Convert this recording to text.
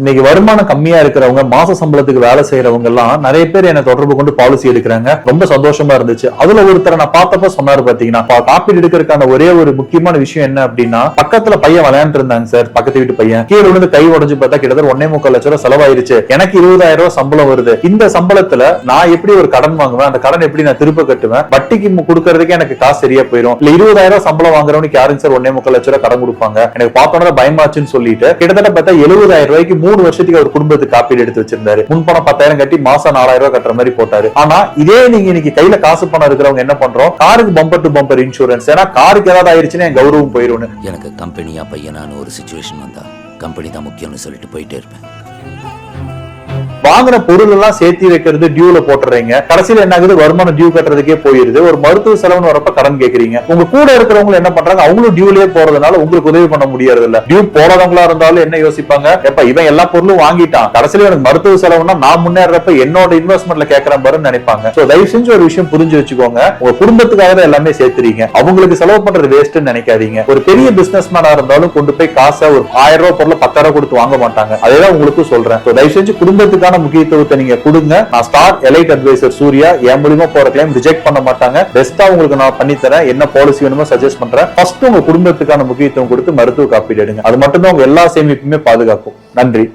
இன்னைக்கு வருமானம் கம்மியா இருக்கிறவங்க, மாச சம்பளத்துக்கு வேலை செய்யறவங்க எல்லாம் நிறைய பேர் என்ன தொடர்பு கொண்டு பாலிசி எடுக்கிறாங்க. ரொம்ப சந்தோஷமா இருந்துச்சு. அதுல ஒருத்தரை நான் பார்த்தப்ப சொன்னாரு, பாத்தீங்கன்னா காப்பீடு எடுக்கிறதுக்கான ஒரே ஒரு முக்கியமான விஷயம் என்ன அப்படின்னா, பக்கத்துல பையன் விளையாண்டு இருந்தாங்க சார், பக்கத்து வீட்டு பையன் கீழே விழுந்து கை உடைஞ்சு பார்த்தா கிட்டத்தட்ட 1.25 லட்சம் ரூபாய் செலவாயிருச்சு. எனக்கு 20,000 ரூபாய் சம்பளம் வருது. இந்த சம்பளத்துல நான் எப்படி ஒரு கடன் வாங்குவேன், அந்த கடன் எப்படி நான் திருப்ப கட்டுவேன், வட்டிக்கு கொடுக்கறதுக்கே எனக்கு காசு சரியா போயிடும். இல்ல 20,000 ரூபாய் சம்பளம் வாங்குறவனுக்கு யாருங்க சார் 1.25 லட்சம் ரூபாய் கடன் கொடுப்பாங்க? எனக்கு பார்த்தோன்னா பயமாச்சுன்னு சொல்லிட்டு கிட்டத்தட்ட பார்த்தா 70,000 ரூபாய்க்கு 3 வருஷத்துக்கு அவர் குடும்பத்துக்கு காப்பீடு எடுத்து வச்சிருந்தாரு. முன்பணம் 10,000 கட்டி மாசம் 4,000 ரூபாய் கட்டுற மாதிரி போட்டாரு. ஆனா இதே நீங்க இன்னைக்கு கையில காசு பணம் இருக்கிறவங்க என்ன பண்றோம், காருக்கு பம்பர் டு பம்பர் இன்சூரன்ஸ். ஏன்னா காருக்கு ஏதாவது ஆயிடுச்சுன்னா என் கௌரவம் போயிடும். எனக்கு கம்பெனியா பையனான ஒரு சிச்சுவேஷன் வந்தா கம்பெனி தான் முக்கியம்னு சொல்லிட்டு போயிட்டே இருப்பேன். வாங்குற பொருள் எல்லாம் சேர்த்து வைக்கிறது, டியூல போட்டுறீங்க. கடைசியில என்ன ஆகுது, வருமானம் டியூ கட்டுறதுக்கே போயிருது. ஒரு மருத்துவ செலவுன்னு வரப்ப கடன் கேக்குறீங்க. உங்க கூட இருக்கிறவங்க என்ன பண்றாங்க, அவங்களும் டியூலயே போறதுனால உங்களுக்கு உதவி பண்ண முடியறது இல்ல. டியூ போறவங்களா இருந்தாலும் என்ன யோசிப்பாங்க, எப்ப இவன் எல்லா பொருளும் வாங்கிட்டான், கடைசியில எனக்கு மருத்துவ செலவுனா நான் முன்னேறப்ப என்னோட இன்வெஸ்ட்மெண்ட்ல கேட்கறேன் பாருன்னு நினைப்பாங்க. சோ தயவு செஞ்சு ஒரு விஷயம் புரிஞ்சு வச்சுக்கோங்க, உங்க குடும்பத்துக்காக தான் எல்லாமே சேர்த்துறீங்க. அவங்களுக்கு செலவு பண்றது வேஸ்ட்னு நினைக்காதீங்க. ஒரு பெரிய பிசினஸ் மேனா இருந்தாலும் கொண்டு போய் காசை ஒரு 1000 ரூபாய் பொருள் 10,000 கொடுத்து வாங்க மாட்டாங்க. அதேதான் உங்களுக்கு சொல்றேன். தயவு செஞ்சு குடும்பத்துக்கான முக்கியத்துவத்தை நீங்க கொடுங்க. நான் ஸ்டார் எலைட் அட்வைசர் சூர்யா. என் மூலியமா போற கிளைம் ரிஜெக்ட் பண்ண மாட்டாங்க. பெஸ்டா உங்களுக்கு நான் பண்ணி தரேன். என்ன பாலிசி வேணுமோ சஜஸ்ட் பண்றேன். ஃபர்ஸ்ட் உங்க குடும்பத்துக்கான முக்கியத்துவம் கொடுத்து மருத்துவ காப்பீடு எடுங்க. அது மட்டும் தான் உங்க எல்லா சேமிப்புமே பாதுகாக்கும். நன்றி.